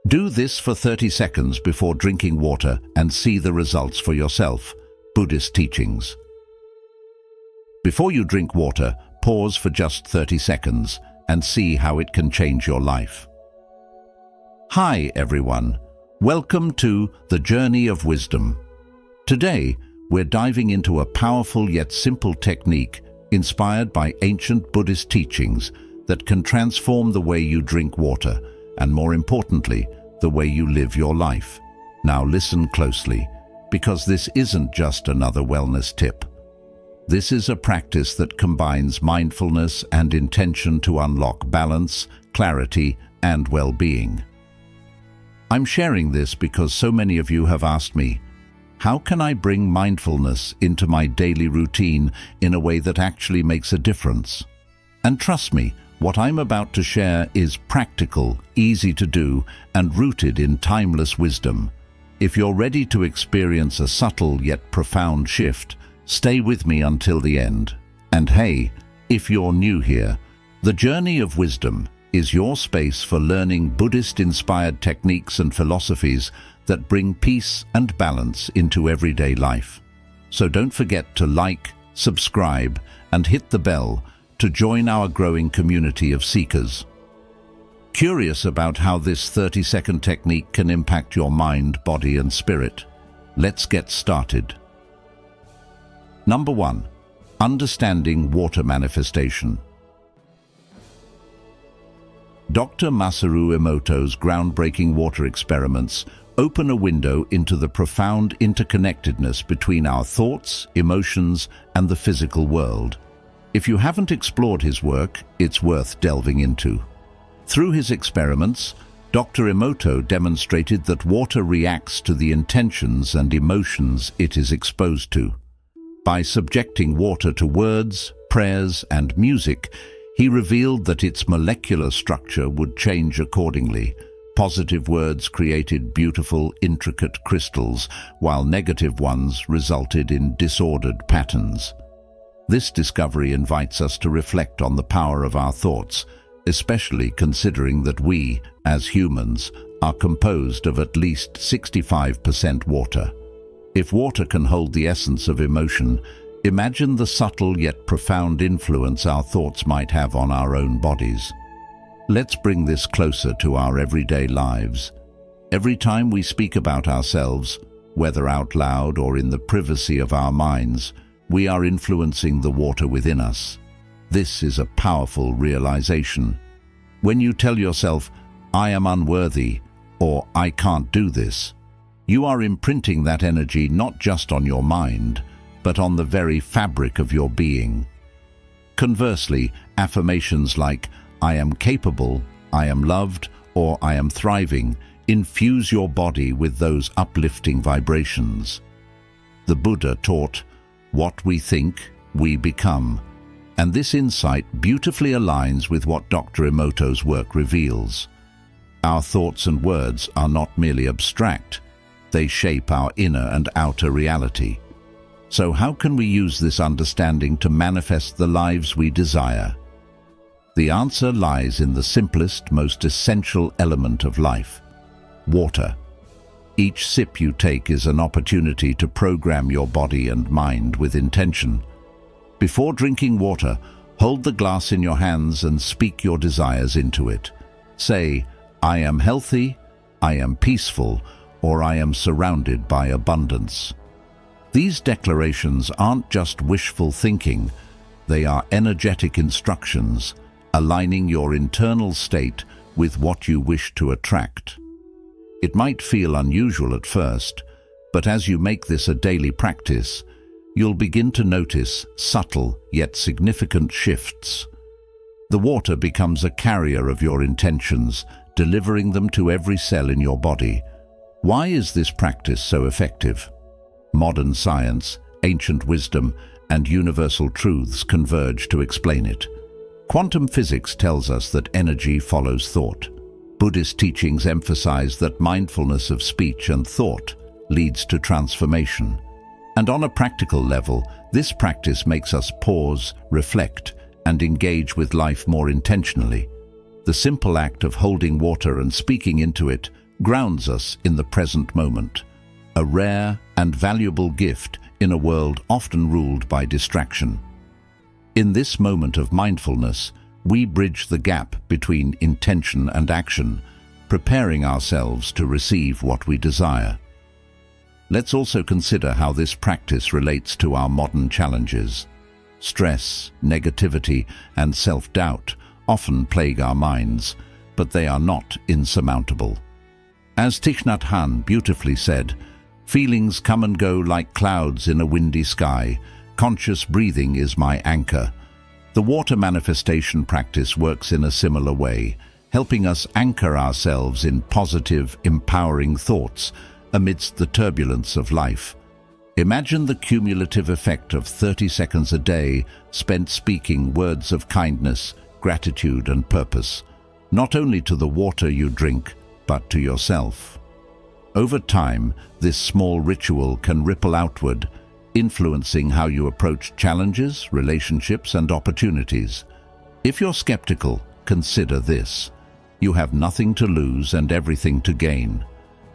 Do this for 30 seconds before drinking water and see the results for yourself. Buddhist teachings. Before you drink water, pause for just 30 seconds and see how it can change your life. Hi everyone, welcome to The Journey of Wisdom. Today, we're diving into a powerful yet simple technique inspired by ancient Buddhist teachings that can transform the way you drink water and, more importantly, the way you live your life. Now listen closely, because this isn't just another wellness tip. This is a practice that combines mindfulness and intention to unlock balance, clarity, and well-being. I'm sharing this because so many of you have asked me, how can I bring mindfulness into my daily routine in a way that actually makes a difference? And trust me, what I'm about to share is practical, easy to do, and rooted in timeless wisdom. If you're ready to experience a subtle yet profound shift, stay with me until the end. And hey, if you're new here, The Journey of Wisdom is your space for learning Buddhist-inspired techniques and philosophies that bring peace and balance into everyday life. So don't forget to like, subscribe, and hit the bell to join our growing community of seekers. Curious about how this 30-second technique can impact your mind, body, and spirit? Let's get started. Number 1. Understanding water manifestation. Dr. Masaru Emoto's groundbreaking water experiments open a window into the profound interconnectedness between our thoughts, emotions, and the physical world. If you haven't explored his work, it's worth delving into. Through his experiments, Dr. Emoto demonstrated that water reacts to the intentions and emotions it is exposed to. By subjecting water to words, prayers, and music, he revealed that its molecular structure would change accordingly. Positive words created beautiful, intricate crystals, while negative ones resulted in disordered patterns. This discovery invites us to reflect on the power of our thoughts, especially considering that we, as humans, are composed of at least 65% water. If water can hold the essence of emotion, imagine the subtle yet profound influence our thoughts might have on our own bodies. Let's bring this closer to our everyday lives. Every time we speak about ourselves, whether out loud or in the privacy of our minds, we are influencing the water within us. This is a powerful realization. When you tell yourself, "I am unworthy," or "I can't do this," you are imprinting that energy not just on your mind, but on the very fabric of your being. Conversely, affirmations like, "I am capable," "I am loved," or "I am thriving," infuse your body with those uplifting vibrations. The Buddha taught, "What we think, we become." And this insight beautifully aligns with what Dr. Emoto's work reveals. Our thoughts and words are not merely abstract. They shape our inner and outer reality. So how can we use this understanding to manifest the lives we desire? The answer lies in the simplest, most essential element of life: water. Each sip you take is an opportunity to program your body and mind with intention. Before drinking water, hold the glass in your hands and speak your desires into it. Say, "I am healthy," "I am peaceful," or "I am surrounded by abundance." These declarations aren't just wishful thinking, they are energetic instructions, aligning your internal state with what you wish to attract. It might feel unusual at first, but as you make this a daily practice, you'll begin to notice subtle yet significant shifts. The water becomes a carrier of your intentions, delivering them to every cell in your body. Why is this practice so effective? Modern science, ancient wisdom, and universal truths converge to explain it. Quantum physics tells us that energy follows thought. Buddhist teachings emphasize that mindfulness of speech and thought leads to transformation. And on a practical level, this practice makes us pause, reflect, and engage with life more intentionally. The simple act of holding water and speaking into it grounds us in the present moment, a rare and valuable gift in a world often ruled by distraction. In this moment of mindfulness, we bridge the gap between intention and action, preparing ourselves to receive what we desire. Let's also consider how this practice relates to our modern challenges. Stress, negativity, and self-doubt often plague our minds, but they are not insurmountable. As Thich Nhat Hanh beautifully said, "Feelings come and go like clouds in a windy sky. Conscious breathing is my anchor." The water manifestation practice works in a similar way, helping us anchor ourselves in positive, empowering thoughts amidst the turbulence of life. Imagine the cumulative effect of 30 seconds a day spent speaking words of kindness, gratitude, and purpose, not only to the water you drink, but to yourself. Over time, this small ritual can ripple outward, influencing how you approach challenges, relationships, and opportunities. If you're skeptical, consider this. You have nothing to lose and everything to gain.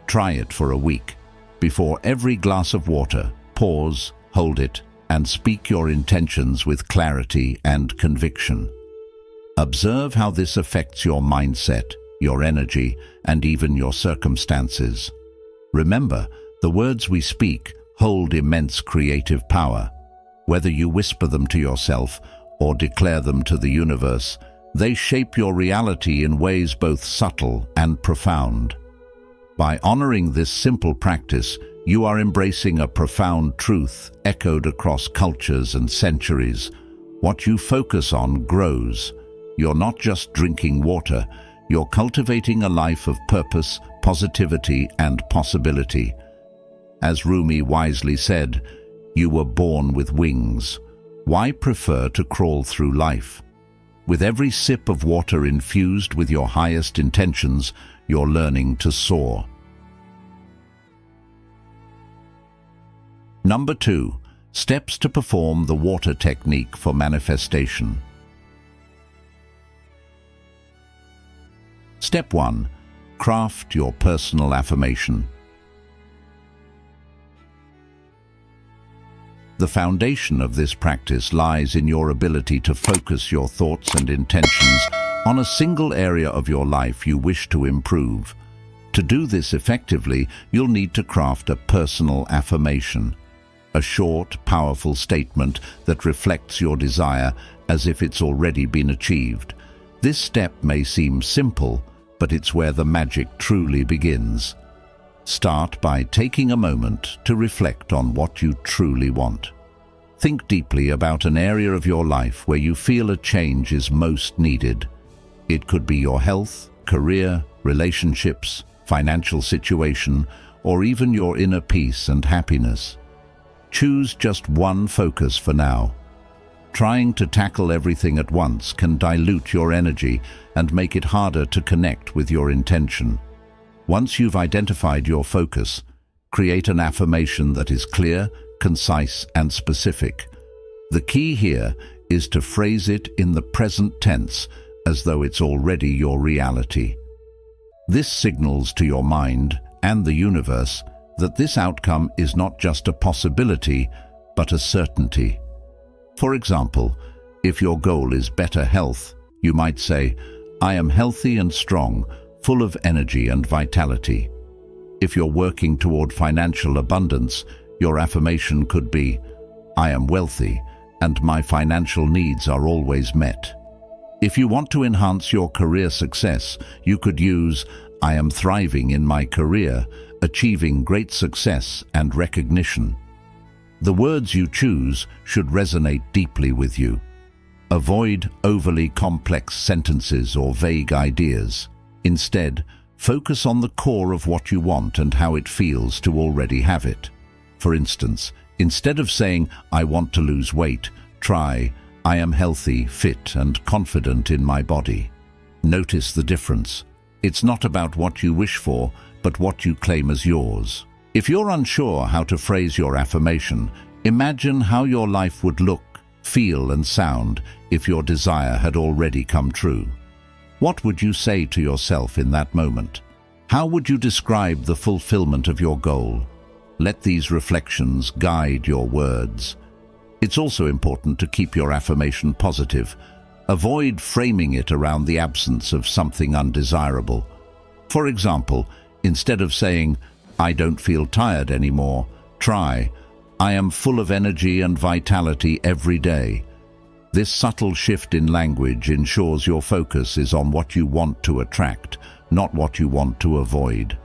Try it for a week. Before every glass of water, pause, hold it, and speak your intentions with clarity and conviction. Observe how this affects your mindset, your energy, and even your circumstances. Remember, the words we speak hold immense creative power. Whether you whisper them to yourself or declare them to the universe, they shape your reality in ways both subtle and profound. By honoring this simple practice, you are embracing a profound truth echoed across cultures and centuries. What you focus on grows. You're not just drinking water, you're cultivating a life of purpose, positivity, and possibility. As Rumi wisely said, "You were born with wings. Why prefer to crawl through life?" With every sip of water infused with your highest intentions, you're learning to soar. Number 2. Steps to perform the water technique for manifestation. Step 1. Craft your personal affirmation. The foundation of this practice lies in your ability to focus your thoughts and intentions on a single area of your life you wish to improve. To do this effectively, you'll need to craft a personal affirmation, a short, powerful statement that reflects your desire as if it's already been achieved. This step may seem simple, but it's where the magic truly begins. Start by taking a moment to reflect on what you truly want. Think deeply about an area of your life where you feel a change is most needed. It could be your health, career, relationships, financial situation, or even your inner peace and happiness. Choose just one focus for now. Trying to tackle everything at once can dilute your energy and make it harder to connect with your intention. Once you've identified your focus, create an affirmation that is clear, concise, and specific. The key here is to phrase it in the present tense as though it's already your reality. This signals to your mind and the universe that this outcome is not just a possibility, but a certainty. For example, if your goal is better health, you might say, "I am healthy and strong, full of energy and vitality." If you're working toward financial abundance, your affirmation could be, "I am wealthy, and my financial needs are always met." If you want to enhance your career success, you could use, "I am thriving in my career, achieving great success and recognition." The words you choose should resonate deeply with you. Avoid overly complex sentences or vague ideas. Instead, focus on the core of what you want and how it feels to already have it. For instance, instead of saying, "I want to lose weight," try, "I am healthy, fit, and confident in my body." Notice the difference. It's not about what you wish for, but what you claim as yours. If you're unsure how to phrase your affirmation, imagine how your life would look, feel, and sound if your desire had already come true. What would you say to yourself in that moment? How would you describe the fulfillment of your goal? Let these reflections guide your words. It's also important to keep your affirmation positive. Avoid framing it around the absence of something undesirable. For example, instead of saying, "I don't feel tired anymore," try, "I am full of energy and vitality every day." This subtle shift in language ensures your focus is on what you want to attract, not what you want to avoid.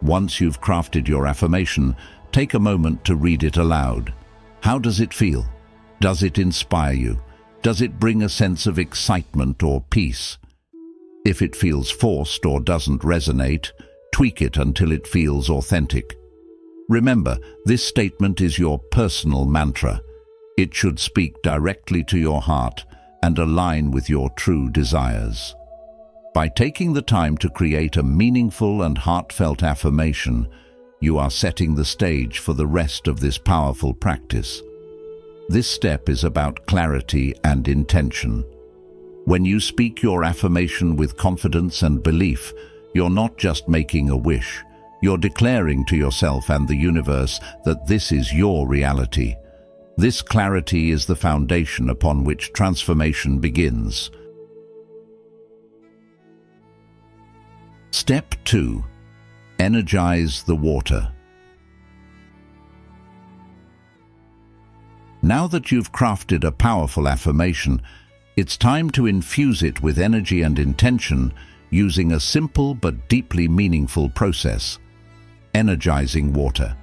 Once you've crafted your affirmation, take a moment to read it aloud. How does it feel? Does it inspire you? Does it bring a sense of excitement or peace? If it feels forced or doesn't resonate, tweak it until it feels authentic. Remember, this statement is your personal mantra. It should speak directly to your heart and align with your true desires. By taking the time to create a meaningful and heartfelt affirmation, you are setting the stage for the rest of this powerful practice. This step is about clarity and intention. When you speak your affirmation with confidence and belief, you're not just making a wish. You're declaring to yourself and the universe that this is your reality. This clarity is the foundation upon which transformation begins. Step 2. Energize the water. Now that you've crafted a powerful affirmation, it's time to infuse it with energy and intention using a simple but deeply meaningful process: energizing water.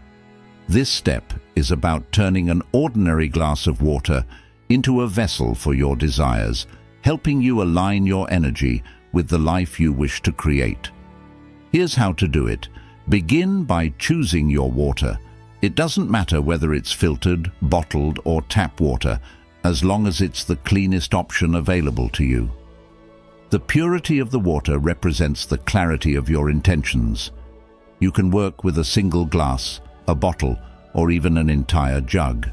This step is about turning an ordinary glass of water into a vessel for your desires, helping you align your energy with the life you wish to create. Here's how to do it. Begin by choosing your water. It doesn't matter whether it's filtered, bottled, or tap water, as long as it's the cleanest option available to you. The purity of the water represents the clarity of your intentions. You can work with a single glass, a bottle, or even an entire jug.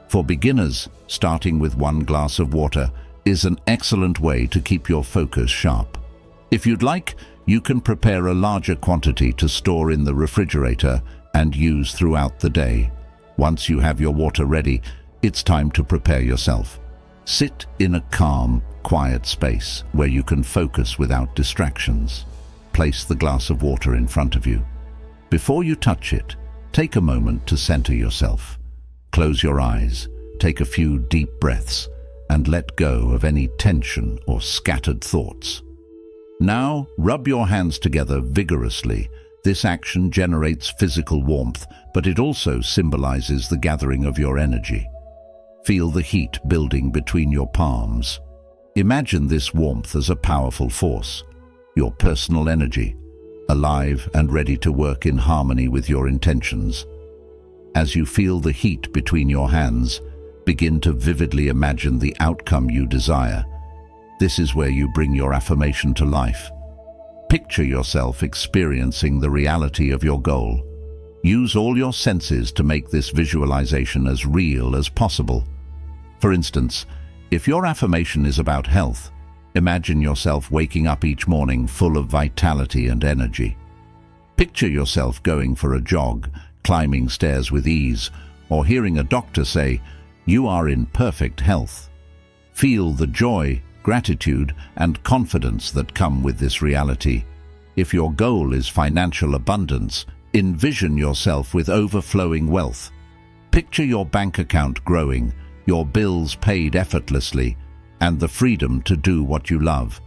For beginners, starting with one glass of water is an excellent way to keep your focus sharp. If you'd like, you can prepare a larger quantity to store in the refrigerator and use throughout the day. Once you have your water ready, it's time to prepare yourself. Sit in a calm, quiet space where you can focus without distractions. Place the glass of water in front of you. Before you touch it, take a moment to center yourself. Close your eyes, take a few deep breaths, and let go of any tension or scattered thoughts. Now, rub your hands together vigorously. This action generates physical warmth, but it also symbolizes the gathering of your energy. Feel the heat building between your palms. Imagine this warmth as a powerful force, your personal energy, alive and ready to work in harmony with your intentions. As you feel the heat between your hands, begin to vividly imagine the outcome you desire. This is where you bring your affirmation to life. Picture yourself experiencing the reality of your goal. Use all your senses to make this visualization as real as possible. For instance, if your affirmation is about health, imagine yourself waking up each morning full of vitality and energy. Picture yourself going for a jog, climbing stairs with ease, or hearing a doctor say, "You are in perfect health." Feel the joy, gratitude, and confidence that come with this reality. If your goal is financial abundance, envision yourself with overflowing wealth. Picture your bank account growing, your bills paid effortlessly, and the freedom to do what you love.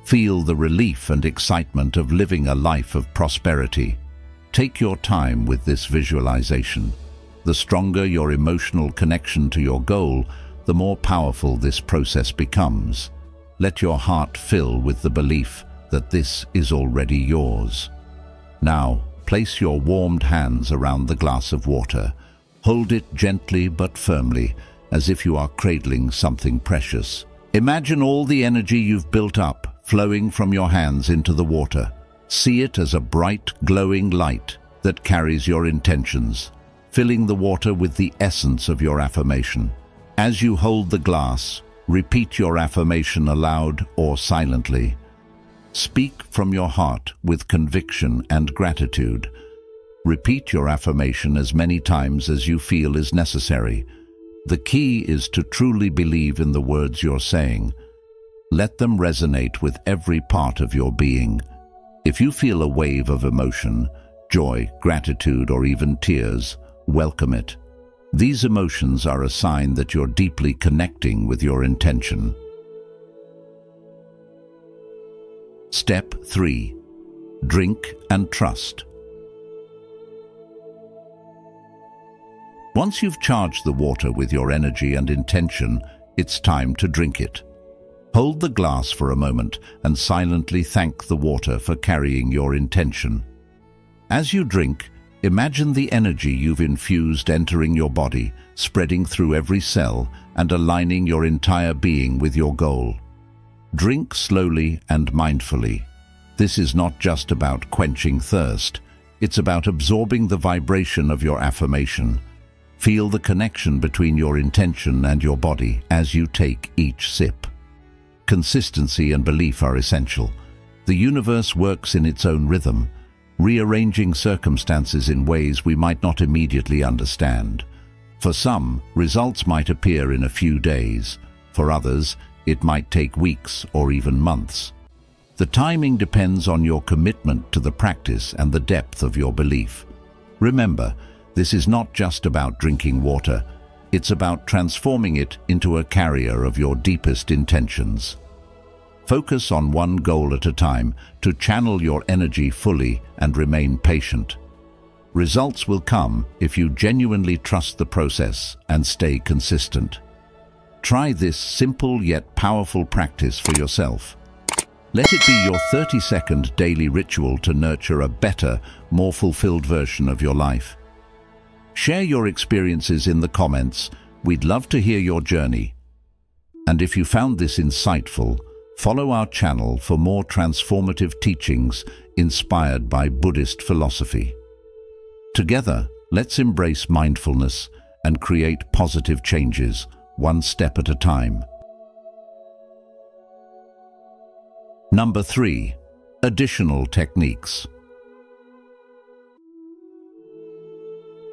Feel the relief and excitement of living a life of prosperity. Take your time with this visualization. The stronger your emotional connection to your goal, the more powerful this process becomes. Let your heart fill with the belief that this is already yours. Now, place your warmed hands around the glass of water. Hold it gently but firmly, as if you are cradling something precious. Imagine all the energy you've built up flowing from your hands into the water. See it as a bright, glowing light that carries your intentions, filling the water with the essence of your affirmation. As you hold the glass, repeat your affirmation aloud or silently. Speak from your heart with conviction and gratitude. Repeat your affirmation as many times as you feel is necessary. The key is to truly believe in the words you're saying. Let them resonate with every part of your being. If you feel a wave of emotion, joy, gratitude, or even tears, welcome it. These emotions are a sign that you're deeply connecting with your intention. Step 3. Drink and trust. Once you've charged the water with your energy and intention, it's time to drink it. Hold the glass for a moment and silently thank the water for carrying your intention. As you drink, imagine the energy you've infused entering your body, spreading through every cell and aligning your entire being with your goal. Drink slowly and mindfully. This is not just about quenching thirst. It's about absorbing the vibration of your affirmation. Feel the connection between your intention and your body as you take each sip. Consistency and belief are essential. The universe works in its own rhythm, rearranging circumstances in ways we might not immediately understand. For some, results might appear in a few days. For others, it might take weeks or even months. The timing depends on your commitment to the practice and the depth of your belief. Remember, this is not just about drinking water. It's about transforming it into a carrier of your deepest intentions. Focus on one goal at a time to channel your energy fully and remain patient. Results will come if you genuinely trust the process and stay consistent. Try this simple yet powerful practice for yourself. Let it be your 30-second daily ritual to nurture a better, more fulfilled version of your life. Share your experiences in the comments. We'd love to hear your journey. And if you found this insightful, follow our channel for more transformative teachings inspired by Buddhist philosophy. Together, let's embrace mindfulness and create positive changes, one step at a time. Number 3. Additional techniques.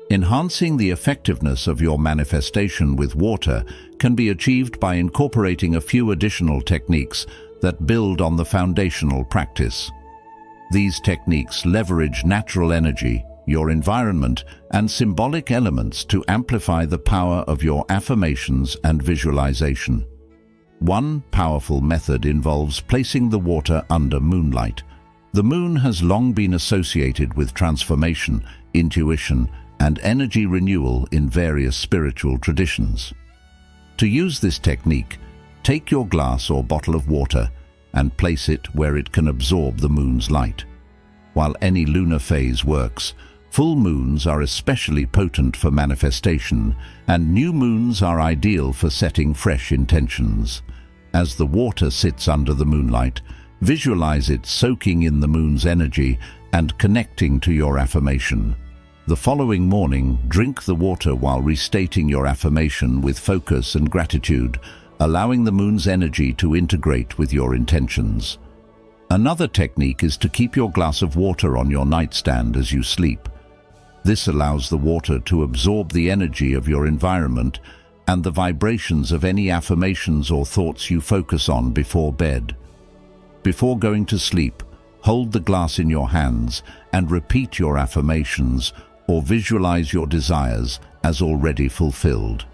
Enhancing the effectiveness of your manifestation with water can be achieved by incorporating a few additional techniques that build on the foundational practice. These techniques leverage natural energy, your environment, and symbolic elements to amplify the power of your affirmations and visualization. One powerful method involves placing the water under moonlight. The moon has long been associated with transformation, intuition, and energy renewal in various spiritual traditions. To use this technique, take your glass or bottle of water and place it where it can absorb the moon's light. While any lunar phase works, full moons are especially potent for manifestation, and new moons are ideal for setting fresh intentions. As the water sits under the moonlight, visualize it soaking in the moon's energy and connecting to your affirmation. The following morning, drink the water while restating your affirmation with focus and gratitude, allowing the moon's energy to integrate with your intentions. Another technique is to keep your glass of water on your nightstand as you sleep. This allows the water to absorb the energy of your environment and the vibrations of any affirmations or thoughts you focus on before bed. Before going to sleep, hold the glass in your hands and repeat your affirmations or visualize your desires as already fulfilled.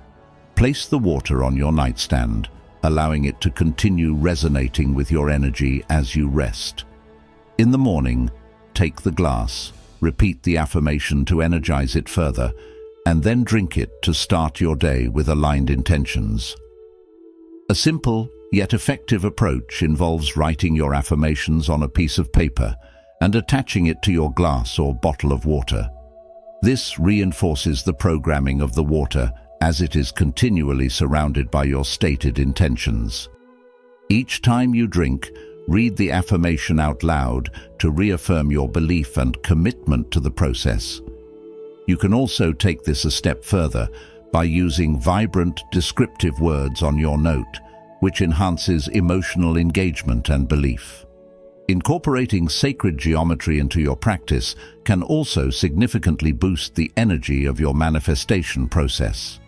Place the water on your nightstand, allowing it to continue resonating with your energy as you rest. In the morning, take the glass, repeat the affirmation to energize it further, and then drink it to start your day with aligned intentions. A simple yet effective approach involves writing your affirmations on a piece of paper and attaching it to your glass or bottle of water. This reinforces the programming of the water as it is continually surrounded by your stated intentions. Each time you drink, read the affirmation out loud to reaffirm your belief and commitment to the process. You can also take this a step further by using vibrant, descriptive words on your note, which enhances emotional engagement and belief. Incorporating sacred geometry into your practice can also significantly boost the energy of your manifestation process.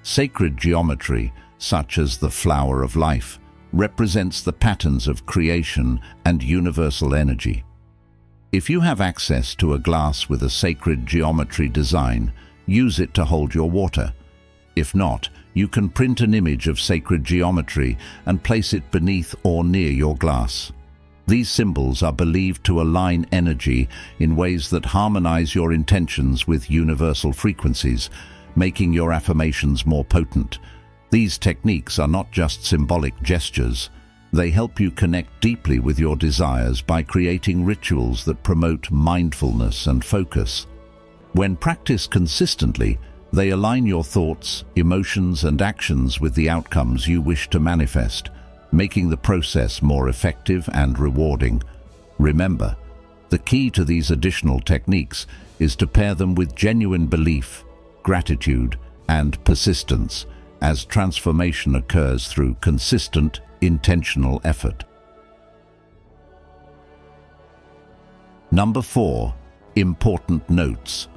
Sacred geometry, such as the flower of life, represents the patterns of creation and universal energy. If you have access to a glass with a sacred geometry design, use it to hold your water. If not, you can print an image of sacred geometry and place it beneath or near your glass. These symbols are believed to align energy in ways that harmonize your intentions with universal frequencies, making your affirmations more potent. These techniques are not just symbolic gestures. They help you connect deeply with your desires by creating rituals that promote mindfulness and focus. When practiced consistently, they align your thoughts, emotions, and actions with the outcomes you wish to manifest, making the process more effective and rewarding. Remember, the key to these additional techniques is to pair them with genuine belief, gratitude, and persistence, as transformation occurs through consistent, intentional effort. Number 4. Important notes.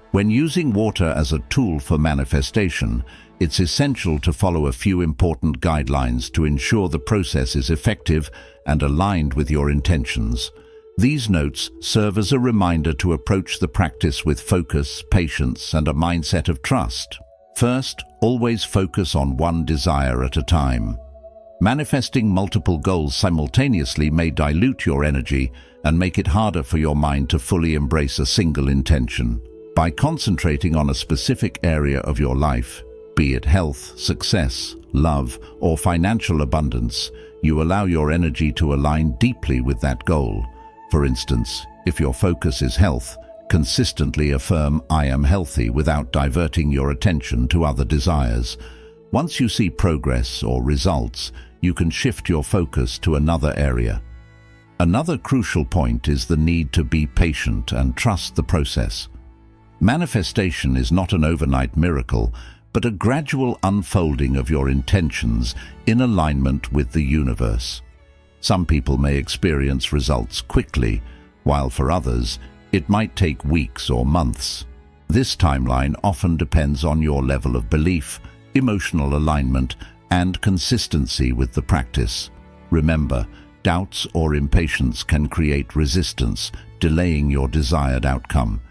When using water as a tool for manifestation, it's essential to follow a few important guidelines to ensure the process is effective and aligned with your intentions. These notes serve as a reminder to approach the practice with focus, patience, and a mindset of trust. First, always focus on one desire at a time. Manifesting multiple goals simultaneously may dilute your energy and make it harder for your mind to fully embrace a single intention. By concentrating on a specific area of your life, be it health, success, love, or financial abundance, you allow your energy to align deeply with that goal. For instance, if your focus is health, consistently affirm "I am healthy" without diverting your attention to other desires. Once you see progress or results, you can shift your focus to another area. Another crucial point is the need to be patient and trust the process. Manifestation is not an overnight miracle, but a gradual unfolding of your intentions in alignment with the universe. Some people may experience results quickly, while for others, it might take weeks or months. This timeline often depends on your level of belief, emotional alignment, and consistency with the practice. Remember, doubts or impatience can create resistance, delaying your desired outcome.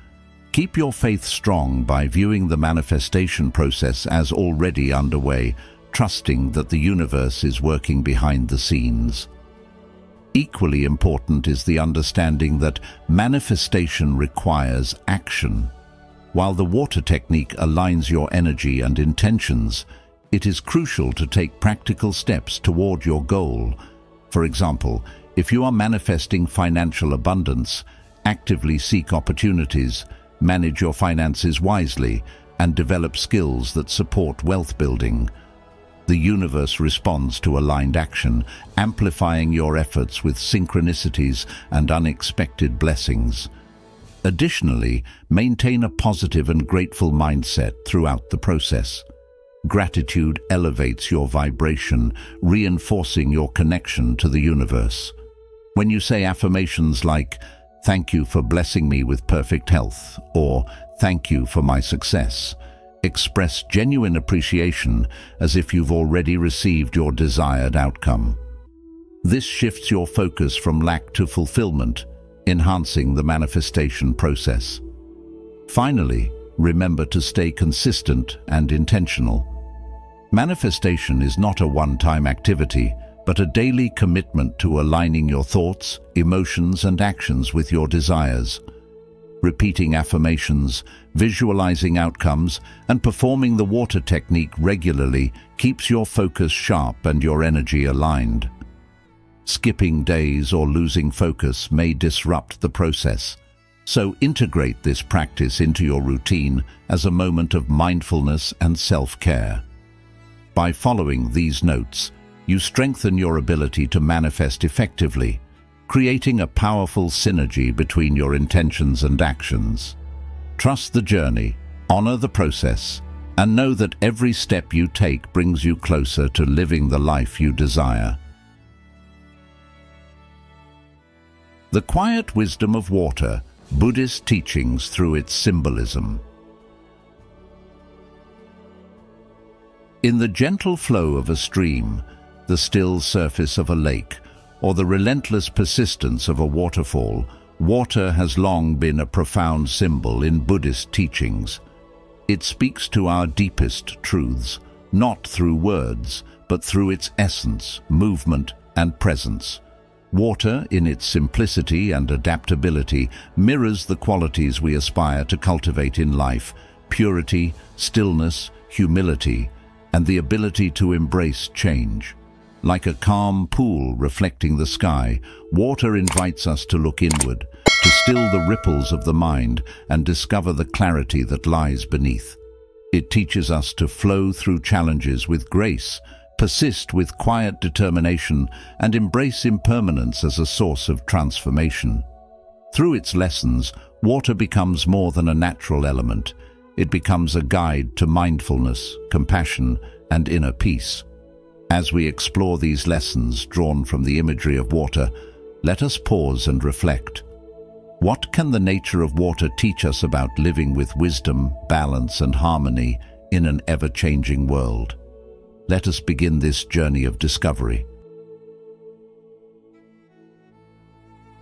Keep your faith strong by viewing the manifestation process as already underway, trusting that the universe is working behind the scenes. Equally important is the understanding that manifestation requires action. While the water technique aligns your energy and intentions, it is crucial to take practical steps toward your goal. For example, if you are manifesting financial abundance, actively seek opportunities, manage your finances wisely, and develop skills that support wealth building. The universe responds to aligned action, amplifying your efforts with synchronicities and unexpected blessings. Additionally, maintain a positive and grateful mindset throughout the process. Gratitude elevates your vibration, reinforcing your connection to the universe. When you say affirmations like, "Thank you for blessing me with perfect health," or "Thank you for my success," express genuine appreciation as if you've already received your desired outcome. This shifts your focus from lack to fulfillment, enhancing the manifestation process. Finally, remember to stay consistent and intentional. Manifestation is not a one-time activity, but a daily commitment to aligning your thoughts, emotions, and actions with your desires. Repeating affirmations, visualizing outcomes, and performing the water technique regularly keeps your focus sharp and your energy aligned. Skipping days or losing focus may disrupt the process, so integrate this practice into your routine as a moment of mindfulness and self-care. By following these notes, you strengthen your ability to manifest effectively, creating a powerful synergy between your intentions and actions. Trust the journey, honor the process, and know that every step you take brings you closer to living the life you desire. The quiet wisdom of water, Buddhist teachings through its symbolism. In the gentle flow of a stream, the still surface of a lake, or the relentless persistence of a waterfall, water has long been a profound symbol in Buddhist teachings. It speaks to our deepest truths, not through words, but through its essence, movement, and presence. Water, in its simplicity and adaptability, mirrors the qualities we aspire to cultivate in life: purity, stillness, humility, and the ability to embrace change. Like a calm pool reflecting the sky, water invites us to look inward, to still the ripples of the mind and discover the clarity that lies beneath. It teaches us to flow through challenges with grace, persist with quiet determination, and embrace impermanence as a source of transformation. Through its lessons, water becomes more than a natural element. It becomes a guide to mindfulness, compassion, and inner peace. As we explore these lessons drawn from the imagery of water, let us pause and reflect. What can the nature of water teach us about living with wisdom, balance, and harmony in an ever-changing world? Let us begin this journey of discovery.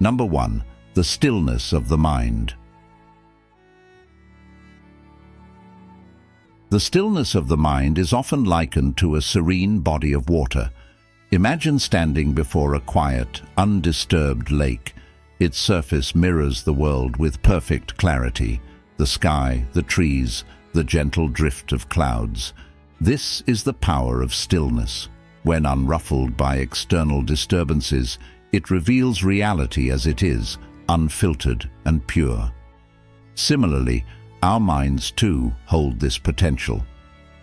Number 1. The stillness of the mind. The stillness of the mind is often likened to a serene body of water. Imagine standing before a quiet, undisturbed lake. Its surface mirrors the world with perfect clarity: the sky, the trees, the gentle drift of clouds. This is the power of stillness. When unruffled by external disturbances, it reveals reality as it is, unfiltered and pure. Similarly, our minds too hold this potential.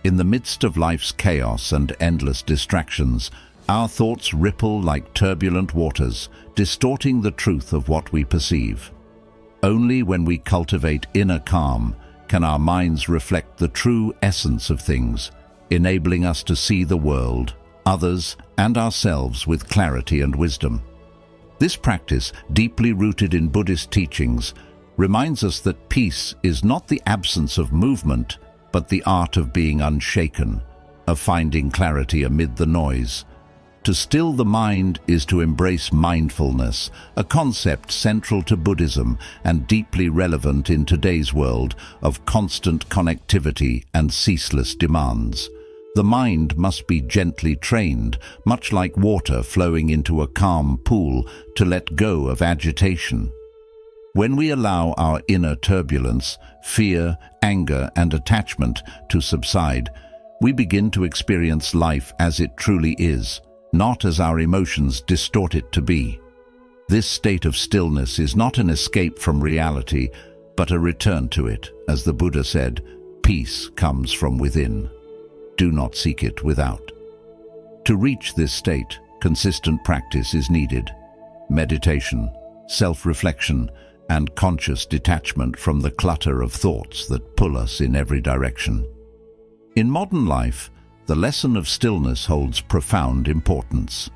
In the midst of life's chaos and endless distractions, our thoughts ripple like turbulent waters, distorting the truth of what we perceive. Only when we cultivate inner calm can our minds reflect the true essence of things, enabling us to see the world, others, and ourselves with clarity and wisdom. This practice, deeply rooted in Buddhist teachings, reminds us that peace is not the absence of movement, but the art of being unshaken, of finding clarity amid the noise. To still the mind is to embrace mindfulness, a concept central to Buddhism and deeply relevant in today's world of constant connectivity and ceaseless demands. The mind must be gently trained, much like water flowing into a calm pool, to let go of agitation. When we allow our inner turbulence, fear, anger, and attachment to subside, we begin to experience life as it truly is, not as our emotions distort it to be. This state of stillness is not an escape from reality, but a return to it. As the Buddha said, peace comes from within. Do not seek it without. To reach this state, consistent practice is needed. Meditation, self-reflection, and conscious detachment from the clutter of thoughts that pull us in every direction. In modern life, the lesson of stillness holds profound importance.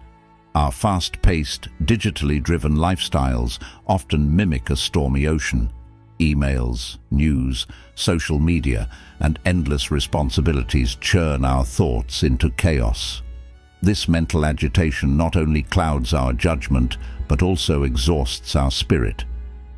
Our fast-paced, digitally driven lifestyles often mimic a stormy ocean. Emails, news, social media, and endless responsibilities churn our thoughts into chaos. This mental agitation not only clouds our judgment, but also exhausts our spirit.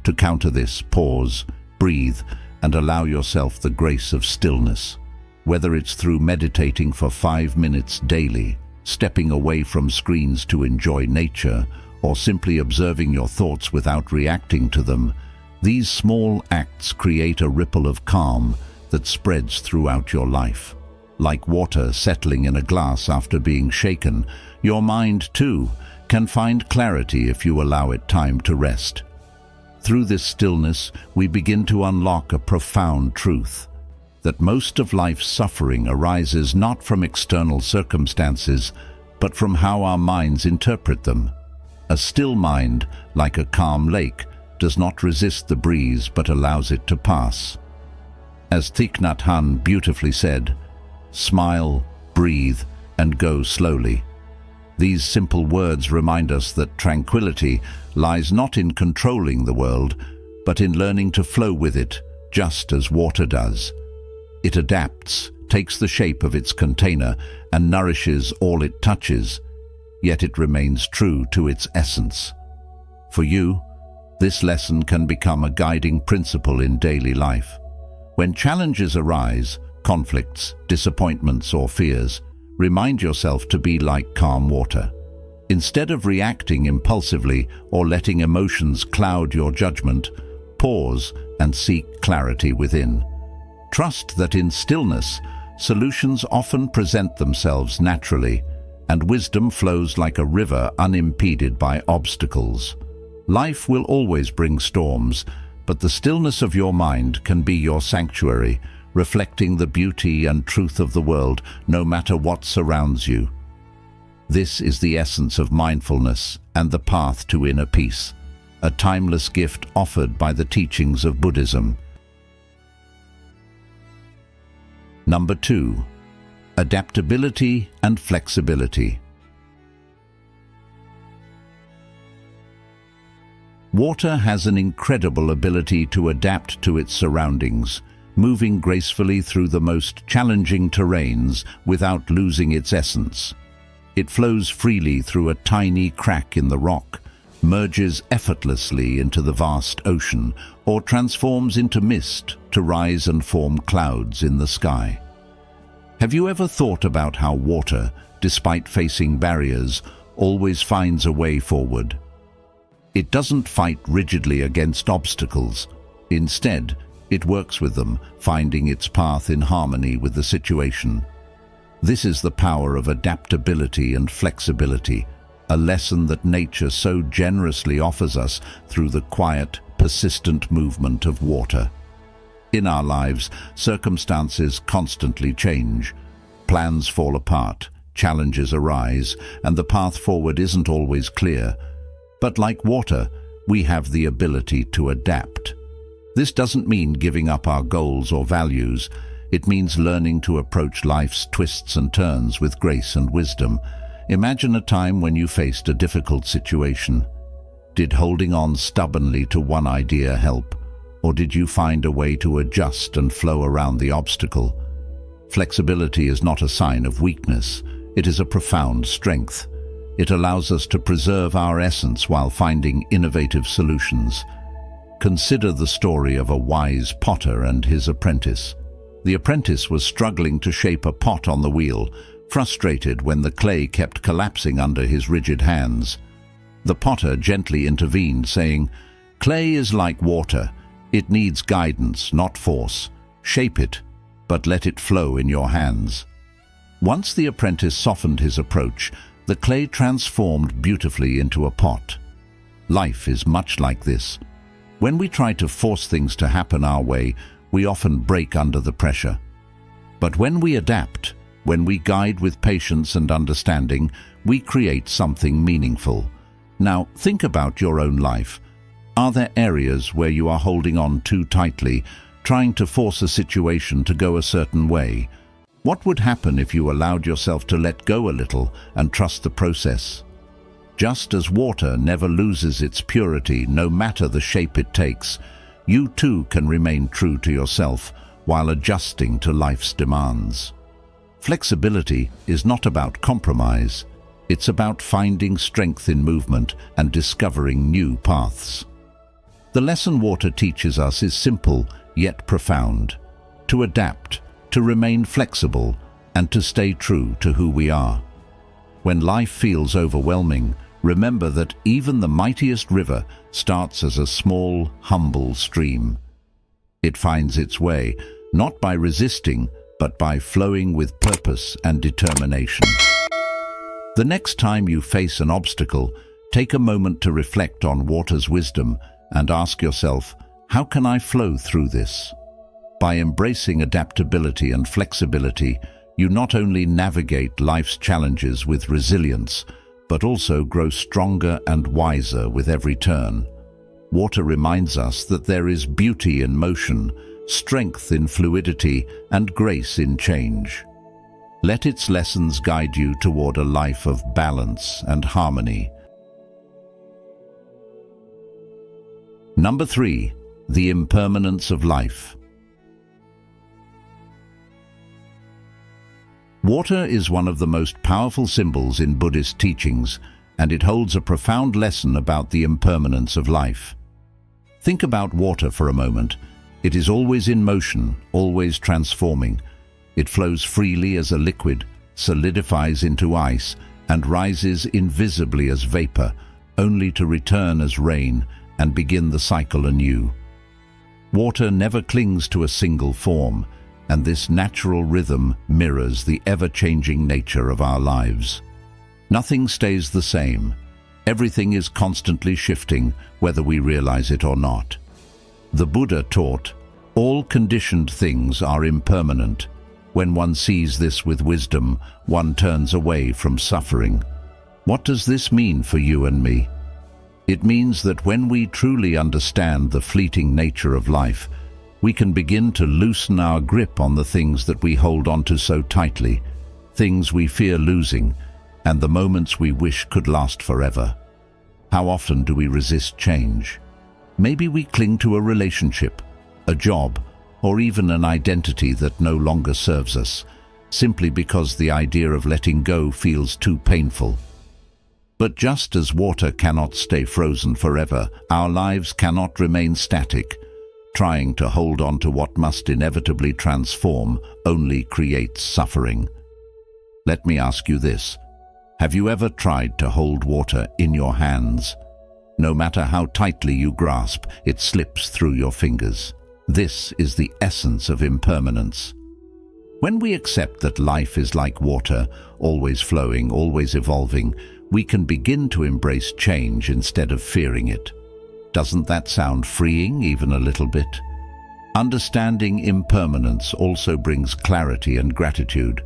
To counter this, pause, breathe, and allow yourself the grace of stillness. Whether it's through meditating for 5 minutes daily, stepping away from screens to enjoy nature, or simply observing your thoughts without reacting to them, these small acts create a ripple of calm that spreads throughout your life. Like water settling in a glass after being shaken, your mind, too, can find clarity if you allow it time to rest. Through this stillness, we begin to unlock a profound truth: that most of life's suffering arises not from external circumstances, but from how our minds interpret them. A still mind, like a calm lake, does not resist the breeze but allows it to pass. As Thich Nhat Hanh beautifully said, "Smile, breathe, and go slowly." These simple words remind us that tranquility lies not in controlling the world, but in learning to flow with it, just as water does. It adapts, takes the shape of its container, and nourishes all it touches, yet it remains true to its essence. For you, this lesson can become a guiding principle in daily life. When challenges arise, conflicts, disappointments, or fears, remind yourself to be like calm water. Instead of reacting impulsively or letting emotions cloud your judgment, pause and seek clarity within. Trust that in stillness, solutions often present themselves naturally, and wisdom flows like a river unimpeded by obstacles. Life will always bring storms, but the stillness of your mind can be your sanctuary, reflecting the beauty and truth of the world no matter what surrounds you. This is the essence of mindfulness and the path to inner peace, a timeless gift offered by the teachings of Buddhism. Number 2. Adaptability and Flexibility. Water has an incredible ability to adapt to its surroundings, moving gracefully through the most challenging terrains without losing its essence. It flows freely through a tiny crack in the rock, merges effortlessly into the vast ocean, or transforms into mist to rise and form clouds in the sky. Have you ever thought about how water, despite facing barriers, always finds a way forward? It doesn't fight rigidly against obstacles. Instead, it works with them, finding its path in harmony with the situation. This is the power of adaptability and flexibility, a lesson that nature so generously offers us through the quiet, persistent movement of water. In our lives, circumstances constantly change. Plans fall apart, challenges arise, and the path forward isn't always clear. But like water, we have the ability to adapt. This doesn't mean giving up our goals or values. It means learning to approach life's twists and turns with grace and wisdom. Imagine a time when you faced a difficult situation. Did holding on stubbornly to one idea help? Or did you find a way to adjust and flow around the obstacle? Flexibility is not a sign of weakness. It is a profound strength. It allows us to preserve our essence while finding innovative solutions. Consider the story of a wise potter and his apprentice. The apprentice was struggling to shape a pot on the wheel, frustrated when the clay kept collapsing under his rigid hands. The potter gently intervened, saying, "Clay is like water. It needs guidance, not force. Shape it, but let it flow in your hands." Once the apprentice softened his approach, the clay transformed beautifully into a pot. Life is much like this. When we try to force things to happen our way, we often break under the pressure. But when we adapt, when we guide with patience and understanding, we create something meaningful. Now, think about your own life. Are there areas where you are holding on too tightly, trying to force a situation to go a certain way? What would happen if you allowed yourself to let go a little and trust the process? Just as water never loses its purity no matter the shape it takes, you too can remain true to yourself while adjusting to life's demands. Flexibility is not about compromise. It's about finding strength in movement and discovering new paths. The lesson water teaches us is simple yet profound: to adapt, to remain flexible, and to stay true to who we are. When life feels overwhelming, remember that even the mightiest river starts as a small, humble stream. It finds its way, not by resisting, but by flowing with purpose and determination. The next time you face an obstacle, take a moment to reflect on water's wisdom and ask yourself, how can I flow through this? By embracing adaptability and flexibility, you not only navigate life's challenges with resilience, but also grow stronger and wiser with every turn. Water reminds us that there is beauty in motion, strength in fluidity, and grace in change. Let its lessons guide you toward a life of balance and harmony. Number 3. The Impermanence of Life. Water is one of the most powerful symbols in Buddhist teachings, and it holds a profound lesson about the impermanence of life. Think about water for a moment. It is always in motion, always transforming. It flows freely as a liquid, solidifies into ice, and rises invisibly as vapor, only to return as rain and begin the cycle anew. Water never clings to a single form, and this natural rhythm mirrors the ever-changing nature of our lives. Nothing stays the same. Everything is constantly shifting, whether we realize it or not. The Buddha taught, all conditioned things are impermanent. When one sees this with wisdom, one turns away from suffering. What does this mean for you and me? It means that when we truly understand the fleeting nature of life, we can begin to loosen our grip on the things that we hold onto so tightly, things we fear losing, and the moments we wish could last forever. How often do we resist change? Maybe we cling to a relationship, a job, or even an identity that no longer serves us, simply because the idea of letting go feels too painful. But just as water cannot stay frozen forever, our lives cannot remain static. Trying to hold on to what must inevitably transform only creates suffering. Let me ask you this. Have you ever tried to hold water in your hands? No matter how tightly you grasp, it slips through your fingers. This is the essence of impermanence. When we accept that life is like water, always flowing, always evolving, we can begin to embrace change instead of fearing it. Doesn't that sound freeing, even a little bit? Understanding impermanence also brings clarity and gratitude.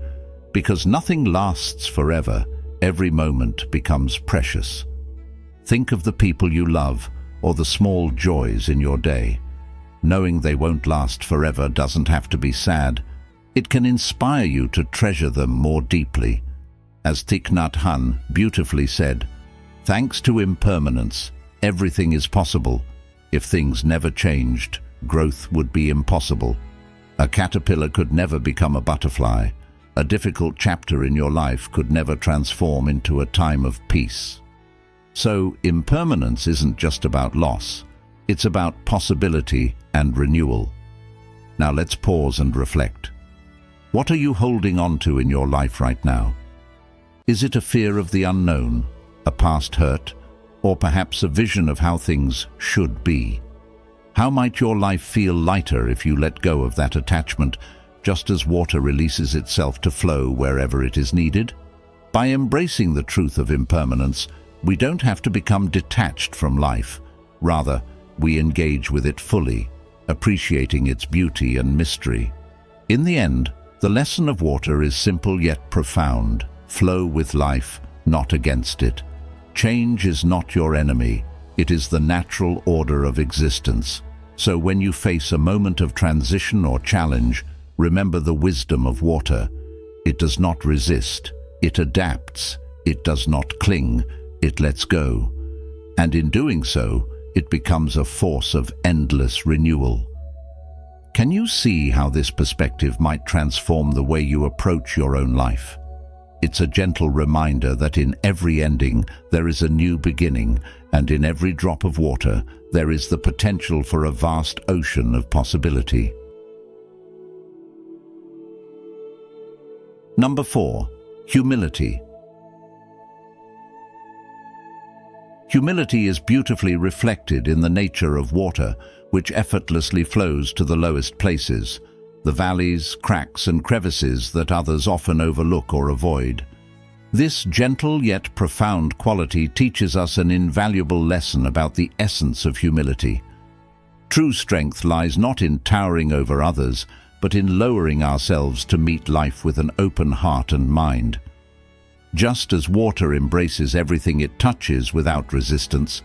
Because nothing lasts forever, every moment becomes precious. Think of the people you love or the small joys in your day. Knowing they won't last forever doesn't have to be sad. It can inspire you to treasure them more deeply. As Thich Nhat Hanh beautifully said, "Thanks to impermanence, everything is possible. If things never changed, growth would be impossible. A caterpillar could never become a butterfly. A difficult chapter in your life could never transform into a time of peace." So, impermanence isn't just about loss. It's about possibility and renewal. Now let's pause and reflect. What are you holding on to in your life right now? Is it a fear of the unknown, a past hurt, or perhaps a vision of how things should be? How might your life feel lighter if you let go of that attachment, just as water releases itself to flow wherever it is needed? By embracing the truth of impermanence, we don't have to become detached from life. Rather, we engage with it fully, appreciating its beauty and mystery. In the end, the lesson of water is simple yet profound. Flow with life, not against it. Change is not your enemy. It is the natural order of existence. So when you face a moment of transition or challenge, remember the wisdom of water. It does not resist. It adapts. It does not cling. It lets go. And in doing so, it becomes a force of endless renewal. Can you see how this perspective might transform the way you approach your own life? It's a gentle reminder that in every ending there is a new beginning, and in every drop of water there is the potential for a vast ocean of possibility. Number 4. Humility. Humility is beautifully reflected in the nature of water, which effortlessly flows to the lowest places, the valleys, cracks and crevices that others often overlook or avoid. This gentle yet profound quality teaches us an invaluable lesson about the essence of humility. True strength lies not in towering over others, but in lowering ourselves to meet life with an open heart and mind. Just as water embraces everything it touches without resistance,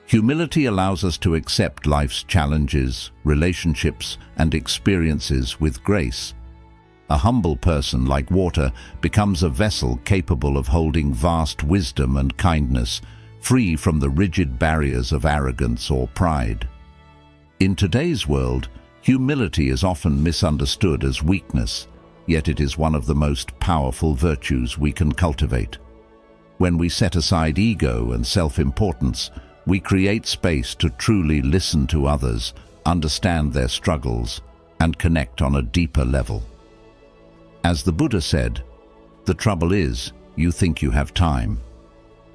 humility allows us to accept life's challenges, relationships, and experiences with grace. A humble person, like water, becomes a vessel capable of holding vast wisdom and kindness, free from the rigid barriers of arrogance or pride. In today's world, humility is often misunderstood as weakness, yet it is one of the most powerful virtues we can cultivate. When we set aside ego and self-importance, we create space to truly listen to others, understand their struggles, and connect on a deeper level. As the Buddha said, "The trouble is, you think you have time."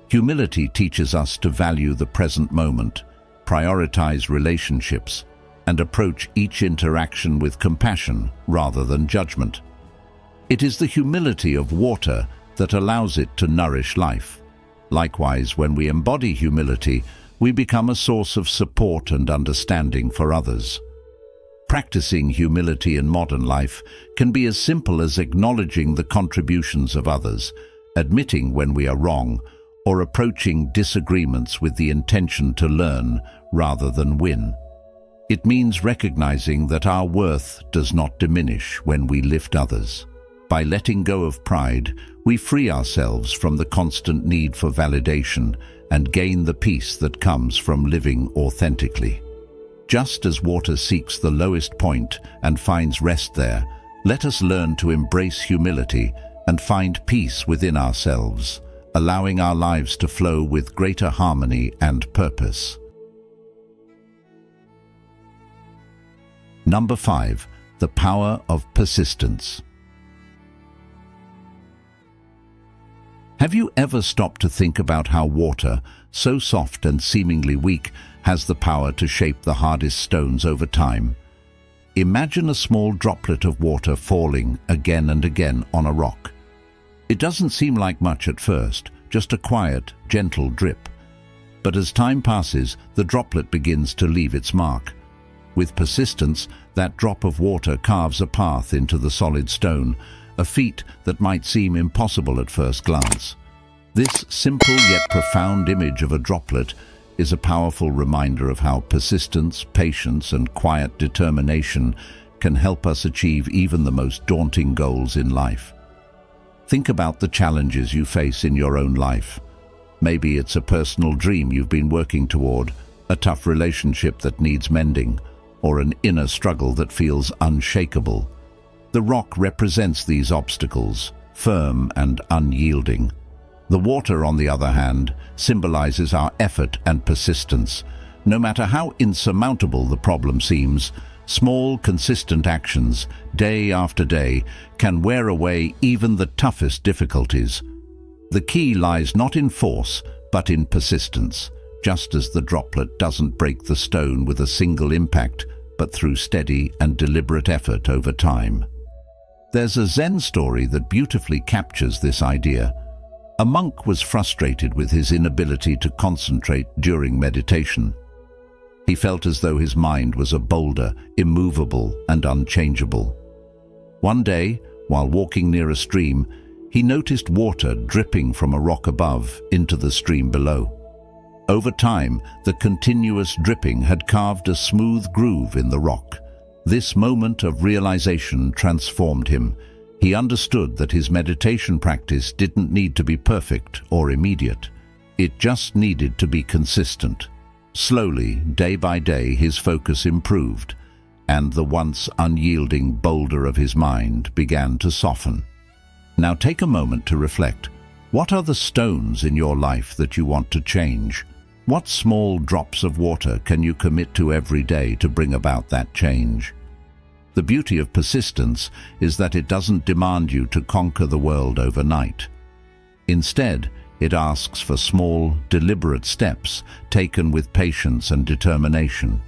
Humility teaches us to value the present moment, prioritize relationships, and approach each interaction with compassion rather than judgment. It is the humility of water that allows it to nourish life. Likewise, when we embody humility, we become a source of support and understanding for others. Practicing humility in modern life can be as simple as acknowledging the contributions of others, admitting when we are wrong, or approaching disagreements with the intention to learn rather than win. It means recognizing that our worth does not diminish when we lift others. By letting go of pride, we free ourselves from the constant need for validation and gain the peace that comes from living authentically. Just as water seeks the lowest point and finds rest there, let us learn to embrace humility and find peace within ourselves, allowing our lives to flow with greater harmony and purpose. Number 5. The power of persistence. Have you ever stopped to think about how water, so soft and seemingly weak, has the power to shape the hardest stones over time? Imagine a small droplet of water falling again and again on a rock. It doesn't seem like much at first, just a quiet, gentle drip. But as time passes, the droplet begins to leave its mark. With persistence, that drop of water carves a path into the solid stone, a feat that might seem impossible at first glance. This simple yet profound image of a droplet is a powerful reminder of how persistence, patience, and quiet determination can help us achieve even the most daunting goals in life. Think about the challenges you face in your own life. Maybe it's a personal dream you've been working toward, a tough relationship that needs mending, or an inner struggle that feels unshakable. The rock represents these obstacles, firm and unyielding. The water, on the other hand, symbolizes our effort and persistence. No matter how insurmountable the problem seems, small, consistent actions, day after day, can wear away even the toughest difficulties. The key lies not in force, but in persistence, just as the droplet doesn't break the stone with a single impact, but through steady and deliberate effort over time. There's a Zen story that beautifully captures this idea. A monk was frustrated with his inability to concentrate during meditation. He felt as though his mind was a boulder, immovable and unchangeable. One day, while walking near a stream, he noticed water dripping from a rock above into the stream below. Over time, the continuous dripping had carved a smooth groove in the rock. This moment of realization transformed him. He understood that his meditation practice didn't need to be perfect or immediate. It just needed to be consistent. Slowly, day by day, his focus improved, and the once unyielding boulder of his mind began to soften. Now take a moment to reflect. What are the stones in your life that you want to change? What small drops of water can you commit to every day to bring about that change? The beauty of persistence is that it doesn't demand you to conquer the world overnight. Instead, it asks for small, deliberate steps taken with patience and determination.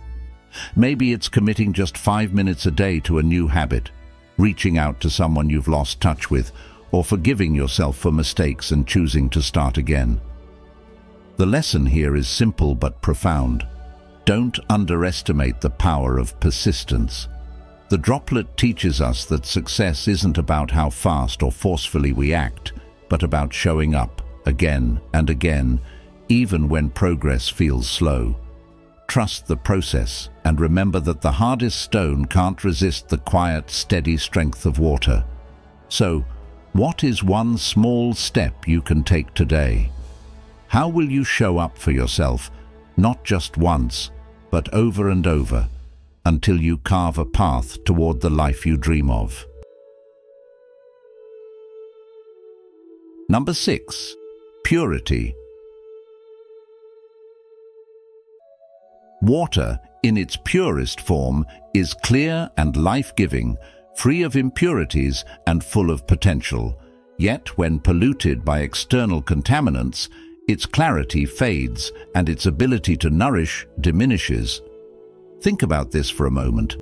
Maybe it's committing just 5 minutes a day to a new habit, reaching out to someone you've lost touch with, or forgiving yourself for mistakes and choosing to start again. The lesson here is simple but profound. Don't underestimate the power of persistence. The droplet teaches us that success isn't about how fast or forcefully we act, but about showing up again and again, even when progress feels slow. Trust the process and remember that the hardest stone can't resist the quiet, steady strength of water. So, what is one small step you can take today? How will you show up for yourself, not just once, but over and over, until you carve a path toward the life you dream of? Number 6. Purity. Water, in its purest form, is clear and life-giving, free of impurities and full of potential. Yet, when polluted by external contaminants, its clarity fades and its ability to nourish diminishes. Think about this for a moment.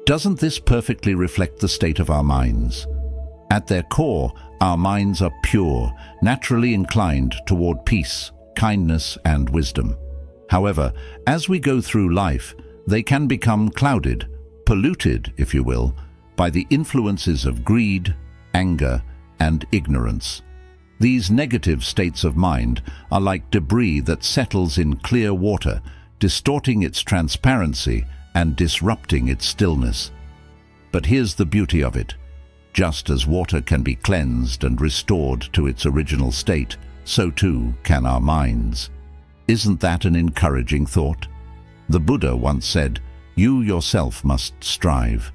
Doesn't this perfectly reflect the state of our minds? At their core, our minds are pure, naturally inclined toward peace, kindness, and wisdom. However, as we go through life, they can become clouded, polluted, if you will, by the influences of greed, anger, and ignorance. These negative states of mind are like debris that settles in clear water, distorting its transparency and disrupting its stillness. But here's the beauty of it. Just as water can be cleansed and restored to its original state, so too can our minds. Isn't that an encouraging thought? The Buddha once said, "You yourself must strive."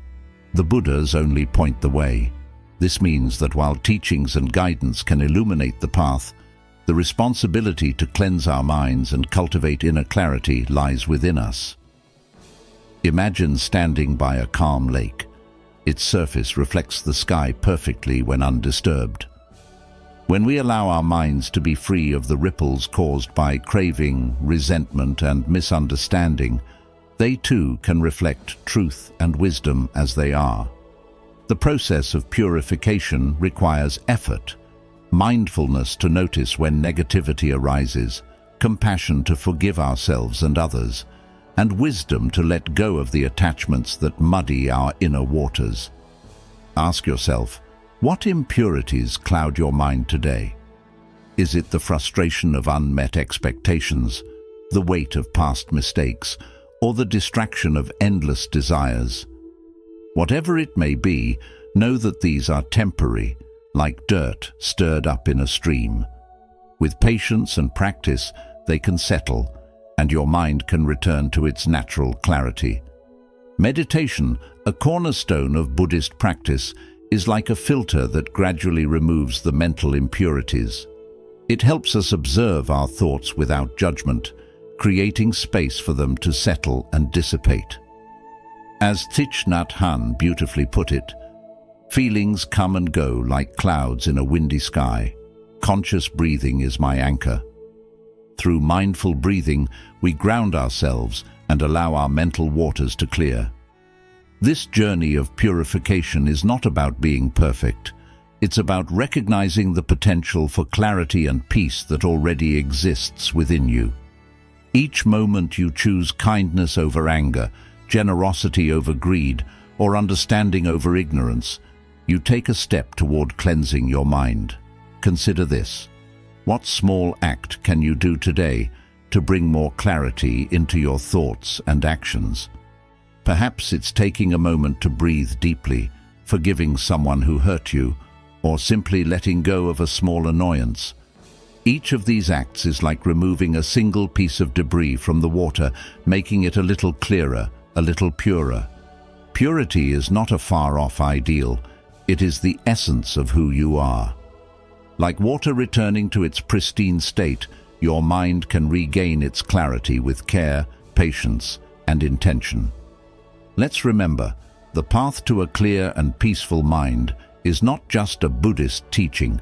The Buddhas only point the way. This means that while teachings and guidance can illuminate the path, the responsibility to cleanse our minds and cultivate inner clarity lies within us. Imagine standing by a calm lake. Its surface reflects the sky perfectly when undisturbed. When we allow our minds to be free of the ripples caused by craving, resentment, and misunderstanding, they too can reflect truth and wisdom as they are. The process of purification requires effort, mindfulness to notice when negativity arises, compassion to forgive ourselves and others, and wisdom to let go of the attachments that muddy our inner waters. Ask yourself, what impurities cloud your mind today? Is it the frustration of unmet expectations, the weight of past mistakes, or the distraction of endless desires? Whatever it may be, know that these are temporary, like dirt stirred up in a stream. With patience and practice, they can settle, and your mind can return to its natural clarity. Meditation, a cornerstone of Buddhist practice, is like a filter that gradually removes the mental impurities. It helps us observe our thoughts without judgment, creating space for them to settle and dissipate. As Thich Nhat Hanh beautifully put it, "Feelings come and go like clouds in a windy sky. Conscious breathing is my anchor." Through mindful breathing, we ground ourselves and allow our mental waters to clear. This journey of purification is not about being perfect. It's about recognizing the potential for clarity and peace that already exists within you. Each moment you choose kindness over anger, generosity over greed, or understanding over ignorance, you take a step toward cleansing your mind. Consider this. What small act can you do today to bring more clarity into your thoughts and actions? Perhaps it's taking a moment to breathe deeply, forgiving someone who hurt you, or simply letting go of a small annoyance. Each of these acts is like removing a single piece of debris from the water, making it a little clearer, a little purer. Purity is not a far-off ideal. It is the essence of who you are. Like water returning to its pristine state, your mind can regain its clarity with care, patience, and intention. Let's remember, the path to a clear and peaceful mind is not just a Buddhist teaching.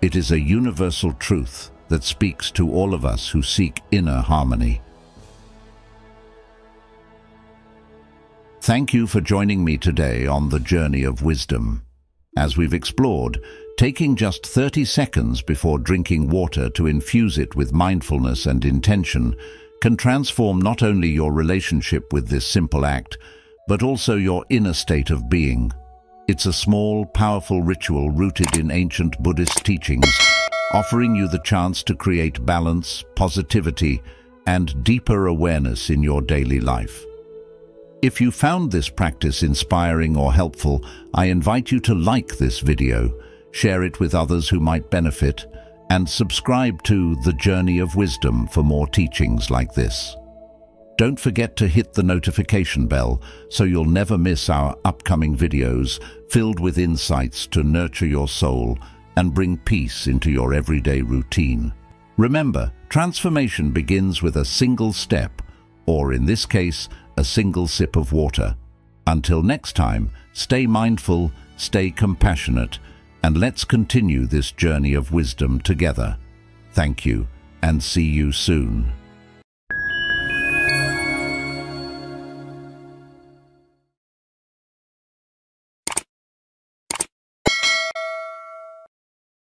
It is a universal truth that speaks to all of us who seek inner harmony. Thank you for joining me today on the journey of wisdom. As we've explored, taking just 30 seconds before drinking water to infuse it with mindfulness and intention can transform not only your relationship with this simple act, but also your inner state of being. It's a small, powerful ritual rooted in ancient Buddhist teachings, offering you the chance to create balance, positivity, and deeper awareness in your daily life. If you found this practice inspiring or helpful, I invite you to like this video, share it with others who might benefit, and subscribe to The Journey of Wisdom for more teachings like this. Don't forget to hit the notification bell so you'll never miss our upcoming videos filled with insights to nurture your soul and bring peace into your everyday routine. Remember, transformation begins with a single step, or in this case, a single sip of water. Until next time, stay mindful, stay compassionate, and let's continue this journey of wisdom together. Thank you, and see you soon.